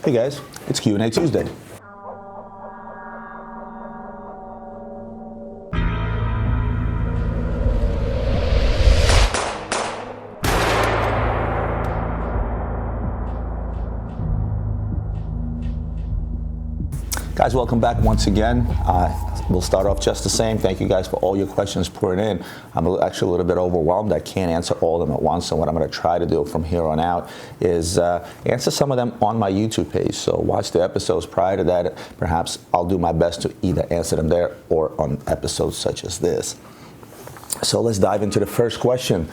Hey guys, it's Q&A Tuesday. Guys, welcome back once again. We'll start off just the same. Thank you guys for all your questions pouring in. I'm actually a little bit overwhelmed. I can't answer all of them at once, so what I'm going to try to do from here on out is answer some of them on my YouTube page. So watch the episodes prior to that. Perhaps I'll do my best to either answer them there or on episodes such as this. So let's dive into the first question.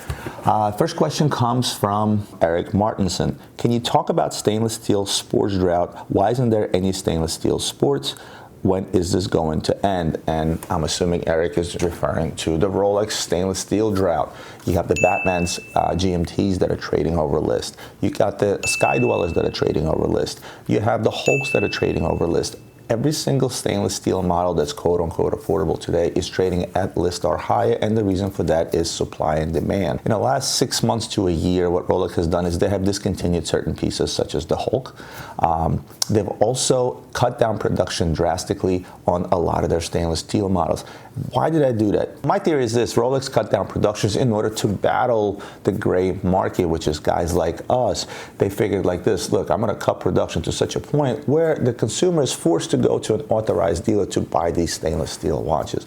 First question comes from Erik Mårtensson. Can you talk about stainless steel sports drought? Why isn't there any stainless steel sports? When is this going to end? And I'm assuming Erik is referring to the Rolex stainless steel drought. You have the Batman's GMTs that are trading over list. You got the Sky Dwellers that are trading over list. You have the Hulks that are trading over list. Every single stainless steel model that's quote-unquote affordable today is trading at list or higher, and the reason for that is supply and demand. In the last 6 months to a year, what Rolex has done is they have discontinued certain pieces such as the Hulk. They've also cut down production drastically on a lot of their stainless steel models. Why did I do that? My theory is this: Rolex cut down productions in order to battle the gray market, which is guys like us. They figured like this: look, I'm going to cut production to such a point where the consumer is forced to go to an authorized dealer to buy these stainless steel watches.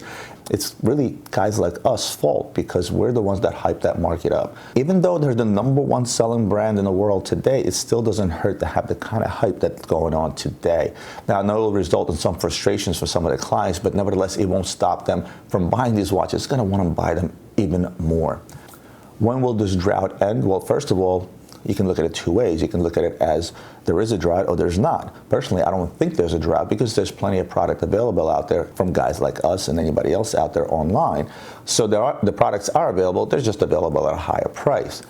It's really guys like us' fault because we're the ones that hype that market up. Even though they're the #1 selling brand in the world today, it still doesn't hurt to have the kind of hype that's going on today. Now, I know it'll result in some frustrations for some of the clients, but nevertheless, it won't stop them from buying these watches. It's going to want to buy them even more. When will this drought end? Well, first of all, you can look at it two ways. You can look at it as there is a drought or there's not. Personally, I don't think there's a drought because there's plenty of product available out there from guys like us and anybody else out there online. So the products are available, they're just available at a higher price.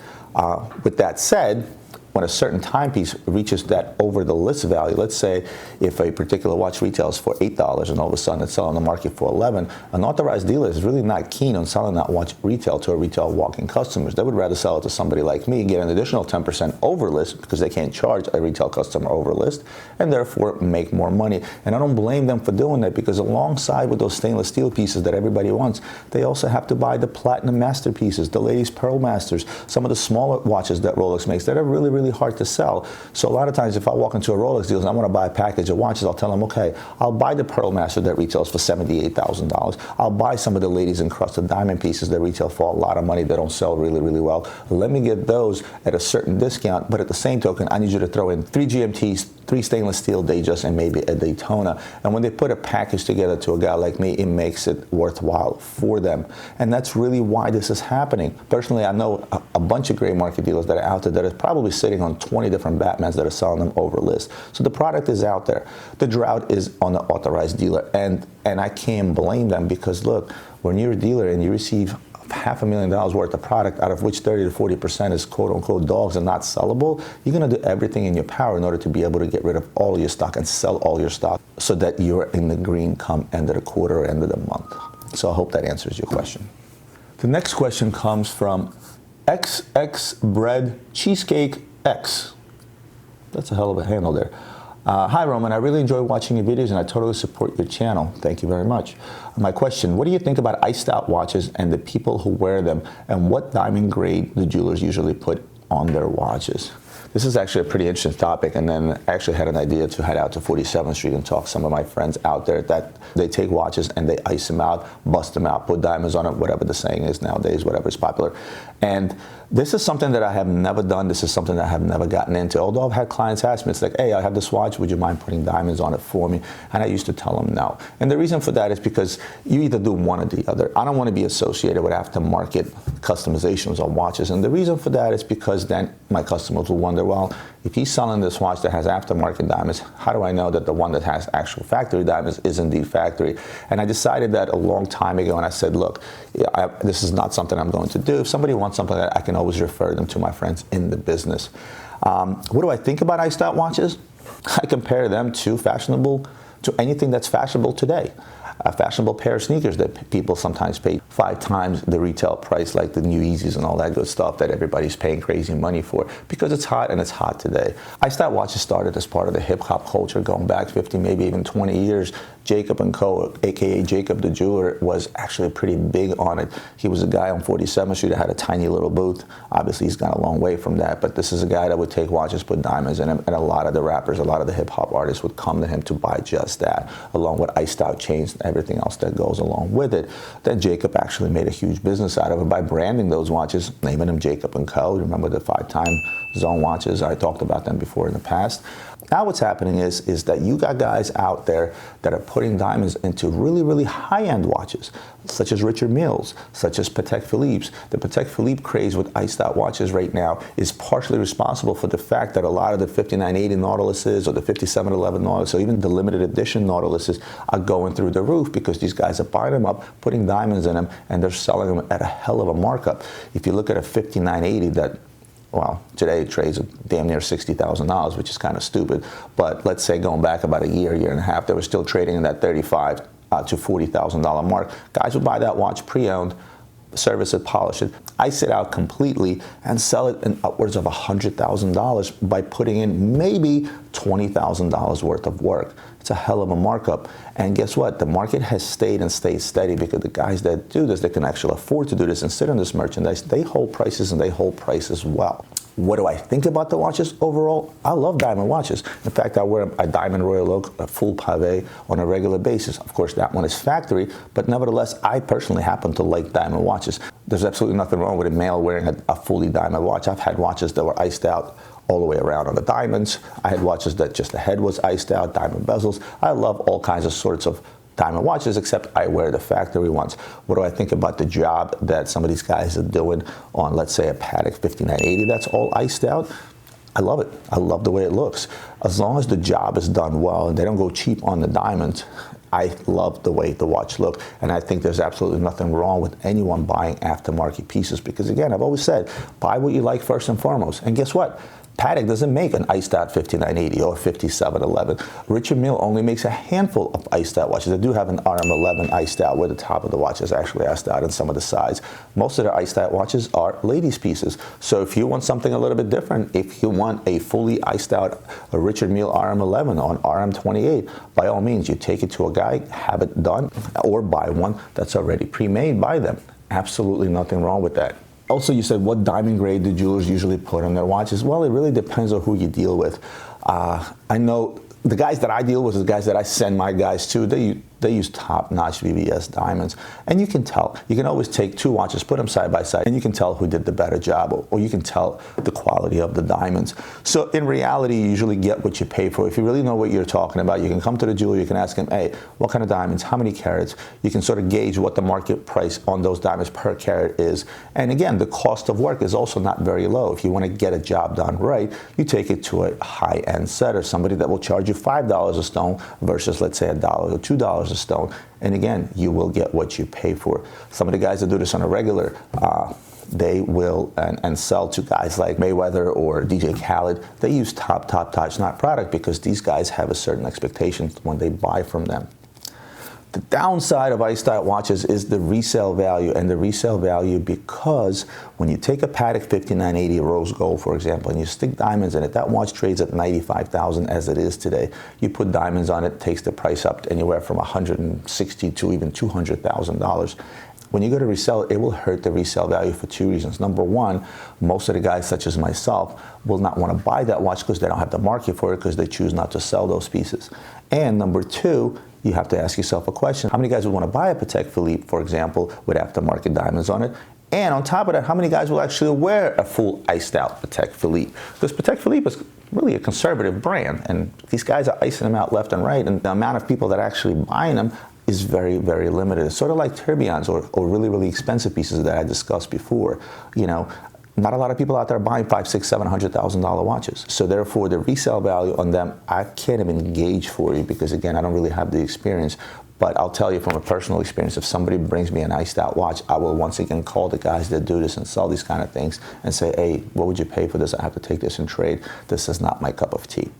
With that said, when a certain timepiece reaches that over the list value, let's say if a particular watch retails for $8 and all of a sudden it's selling on the market for $11, an authorized dealer is really not keen on selling that watch retail to a retail walk-in customers. They would rather sell it to somebody like me, get an additional 10% over list because they can't charge a retail customer over list and therefore make more money. And I don't blame them for doing that because alongside with those stainless steel pieces that everybody wants, they also have to buy the platinum masterpieces, the ladies' pearl masters, some of the smaller watches that Rolex makes that are really hard to sell. So a lot of times if I walk into a Rolex dealer and I want to buy a package of watches, I'll tell them, okay, I'll buy the Pearl Master that retails for $78,000. I'll buy some of the ladies encrusted diamond pieces that retail for a lot of money that don't sell really well. Let me get those at a certain discount, but at the same token, I need you to throw in 3 GMTs, 3 stainless steel Datejust, and maybe a Daytona. And when they put a package together to a guy like me, it makes it worthwhile for them. And that's really why this is happening. Personally, I know a bunch of gray market dealers that are out there that are probably sitting on 20 different Batmans that are selling them over list. So the product is out there. The drought is on the authorized dealer, and I can't blame them because look, when you're a dealer and you receive $500,000 worth of product, out of which 30 to 40% is quote-unquote dogs and not sellable, you're going to do everything in your power in order to be able to get rid of all your stock and sell all your stock so that you're in the green come end of the quarter or end of the month. So I hope that answers your question. The next question comes from XxBradCheesecakexX. That's a hell of a handle there. Hi Roman, I really enjoy watching your videos and I totally support your channel. Thank you very much. My question, what do you think about iced out watches and the people who wear them, and what diamond grade the jewelers usually put on their watches? This is actually a pretty interesting topic, and then I actually had an idea to head out to 47th Street and talk to some of my friends out there that they take watches and they ice them out, bust them out, put diamonds on it, whatever the saying is nowadays, whatever is popular. And this is something that I have never done. This is something that I have never gotten into. Although I've had clients ask me, it's like, hey, I have this watch, would you mind putting diamonds on it for me? And I used to tell them no. And the reason for that is because you either do one or the other. I don't want to be associated with aftermarket customizations on watches. And the reason for that is because then my customers will wonder, well, if he's selling this watch that has aftermarket diamonds, how do I know that the one that has actual factory diamonds is indeed factory? And I decided that a long time ago, and I said, look, this is not something I'm going to do. If somebody wants something, that I can always refer them to my friends in the business. What do I think about iced out watches? I compare them to anything that's fashionable today. A fashionable pair of sneakers that people sometimes pay 5 times the retail price, like the new Yeezys and all that good stuff that everybody's paying crazy money for, because it's hot and it's hot today. Iced out watches started as part of the hip hop culture going back 50, maybe even 20 years. Jacob & Co., aka Jacob the Jeweler, was actually pretty big on it. He was a guy on 47th Street that had a tiny little booth. Obviously, he's gone a long way from that, but this is a guy that would take watches, put diamonds in them, and a lot of the rappers, a lot of the hip hop artists would come to him to buy just that, along with iced out chains and everything else that goes along with it. Then Jacob actually made a huge business out of it by branding those watches, naming them Jacob & Co. Remember the 5-time zone watches? I talked about them before in the past. Now what's happening is that you got guys out there that are putting diamonds into really, really high-end watches, such as Richard Milles, such as Patek Philippe's. The Patek Philippe craze with iced out watches right now is partially responsible for the fact that a lot of the 5980 Nautiluses or the 5711 Nautilus or even the limited edition Nautiluses are going through the roof because these guys are buying them up, putting diamonds in them, and they're selling them at a hell of a markup. If you look at a 5980 that, well, today it trades at damn near $60,000, which is kind of stupid. But let's say going back about a year and a half, they were still trading in that $35,000 to $40,000 mark. Guys would buy that watch pre-owned, service it, polish it, ice it out completely, and sell it in upwards of $100,000 by putting in maybe $20,000 worth of work. It's a hell of a markup. And guess what? The market has stayed and stayed steady because the guys that do this, they can actually afford to do this and sit on this merchandise. They hold prices, and they hold prices well. What do I think about the watches overall? I love diamond watches. In fact, I wear a diamond Royal Oak, a full pavé, on a regular basis. Of course, that one is factory, but nevertheless, I personally happen to like diamond watches. There's absolutely nothing wrong with a male wearing a fully diamond watch. I've had watches that were iced out all the way around on the diamonds. I had watches that just the head was iced out, diamond bezels. I love all kinds of sorts of diamond watches, except I wear the factory ones. What do I think about the job that some of these guys are doing on, let's say, a Patek 5980 that's all iced out? I love it. I love the way it looks. As long as the job is done well and they don't go cheap on the diamonds, I love the way the watch look, and I think there's absolutely nothing wrong with anyone buying aftermarket pieces because, again, I've always said, buy what you like first and foremost. And guess what? Patek doesn't make an iced out 5980 or 5711. Richard Mille only makes a handful of iced out watches. They do have an RM11 iced out where the top of the watch is actually iced out and some of the sides. Most of their iced out watches are ladies' pieces. So if you want something a little bit different, if you want a fully iced out a Richard Mille RM11 on RM28, by all means, you take it to a guy, have it done, or buy one that's already pre-made by them. Absolutely nothing wrong with that. Also, you said, what diamond grade do jewelers usually put on their watches? Well, it really depends on who you deal with. I know the guys that I deal with, the guys that I send my guys to, they use top-notch VVS diamonds. And you can tell. You can always take two watches, put them side by side, and you can tell who did the better job, or you can tell the quality of the diamonds. So in reality, you usually get what you pay for. If you really know what you're talking about, you can come to the jeweler, you can ask him, hey, what kind of diamonds, how many carats? You can sort of gauge what the market price on those diamonds per carat is. And again, the cost of work is also not very low. If you want to get a job done right, you take it to a high-end setter, somebody that will charge you $5 a stone versus, let's say, $1 or $2 a stone. And again, you will get what you pay for. Some of the guys that do this on a regular, they will and sell to guys like Mayweather or DJ Khaled. They use top-notch product because these guys have a certain expectation when they buy from them. The downside of iced out watches is the resale value, and the resale value because when you take a Patek 5980 rose gold, for example, and you stick diamonds in it, that watch trades at $95,000 as it is today. You put diamonds on it, takes the price up anywhere from $160,000 to even $200,000. When you go to resell it, it will hurt the resale value for two reasons. Number one, most of the guys, such as myself, will not want to buy that watch because they don't have the market for it because they choose not to sell those pieces. And number two, you have to ask yourself a question. How many guys would want to buy a Patek Philippe, for example, with aftermarket diamonds on it? And on top of that, how many guys will actually wear a full iced out Patek Philippe? Because Patek Philippe is really a conservative brand, and these guys are icing them out left and right, and the amount of people that are actually buying them is very, very limited. It's sort of like tourbillons or really, really expensive pieces that I discussed before. You know, not a lot of people out there buying $500,000, $600,000, $700,000 watches. So therefore, the resale value on them, I can't even gauge for you because, again, I don't really have the experience. But I'll tell you from a personal experience, if somebody brings me an iced out watch, I will once again call the guys that do this and sell these kind of things and say, hey, what would you pay for this? I have to take this in trade. This is not my cup of tea.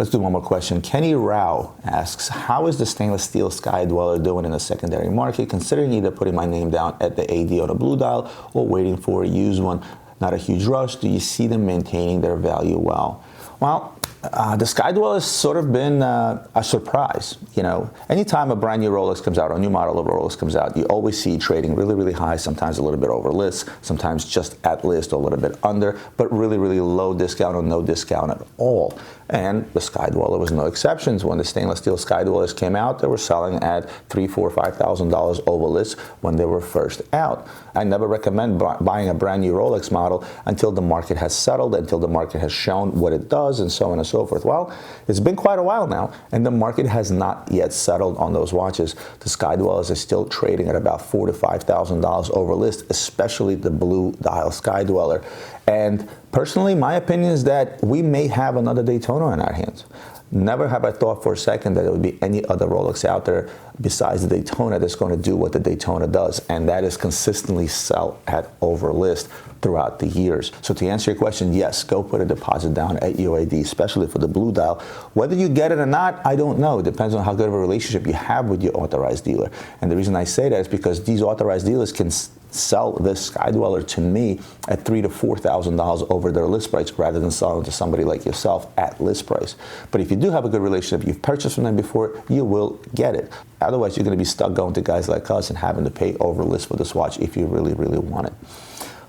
Let's do one more question. Kenny Rao asks, how is the stainless steel Sky Dweller doing in the secondary market, considering either putting my name down at the AD on a blue dial or waiting for a used one? Not a huge rush. Do you see them maintaining their value well? Well, the Sky Dweller has sort of been a surprise. You know, anytime a brand new Rolex comes out, or a new model of Rolex comes out, you always see trading really, really high, sometimes a little bit over list, sometimes just at list or a little bit under, but really, really low discount or no discount at all. And the Sky Dweller was no exceptions. When the stainless steel Sky Dwellers came out, they were selling at $3,000, $4,000, $5,000 over list when they were first out. I never recommend buying a brand new Rolex model until the market has settled, until the market has shown what it does, and so on and so forth. Well, it's been quite a while now, and the market has not yet settled on those watches. The Sky Dwellers are still trading at about $4,000 to $5,000 over list, especially the blue dial Sky Dweller. And personally, my opinion is that we may have another Daytona in our hands. Never have I thought for a second that there would be any other Rolex out there besides the Daytona that's going to do what the Daytona does, and that is consistently sell at over list throughout the years. So to answer your question, yes, go put a deposit down at UAD, especially for the blue dial. Whether you get it or not, I don't know. It depends on how good of a relationship you have with your authorized dealer. And the reason I say that is because these authorized dealers can sell this Sky Dweller to me at $3,000 to $4,000 over their list price rather than selling to somebody like yourself at list price. But if you do have a good relationship, you've purchased from them before, you will get it. Otherwise, you're going to be stuck going to guys like us and having to pay over list for this watch if you really, really want it.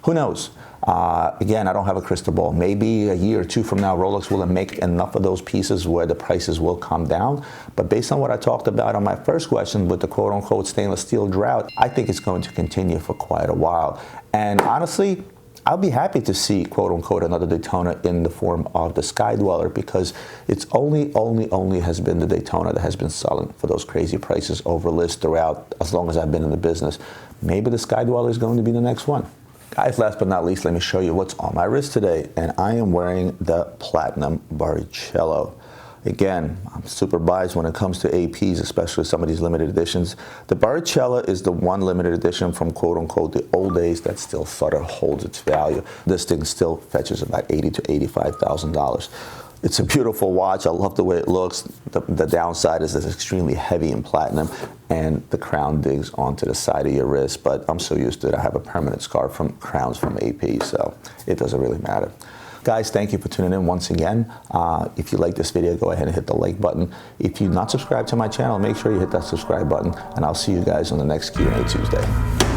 Who knows? Again, I don't have a crystal ball. Maybe a year or two from now, Rolex will make enough of those pieces where the prices will come down. But based on what I talked about on my first question with the quote-unquote stainless steel drought, I think it's going to continue for quite a while. And honestly, I'll be happy to see quote-unquote another Daytona in the form of the Sky Dweller, because it's only has been the Daytona that has been selling for those crazy prices over list throughout as long as I've been in the business. Maybe the Sky Dweller is going to be the next one. Guys, last but not least, let me show you what's on my wrist today. And I am wearing the Platinum Barrichello. Again, I'm super biased when it comes to APs, especially some of these limited editions. The Barrichello is the one limited edition from quote-unquote the old days that still sort of holds its value. This thing still fetches about $80,000 to $85,000. It's a beautiful watch. I love the way it looks. The downside is it's extremely heavy in platinum, and the crown digs onto the side of your wrist, but I'm so used to it. I have a permanent scar from crowns from AP, so it doesn't really matter. Guys, thank you for tuning in once again. If you like this video, go ahead and hit the like button. If you're not subscribed to my channel, make sure you hit that subscribe button, and I'll see you guys on the next Q&A Tuesday.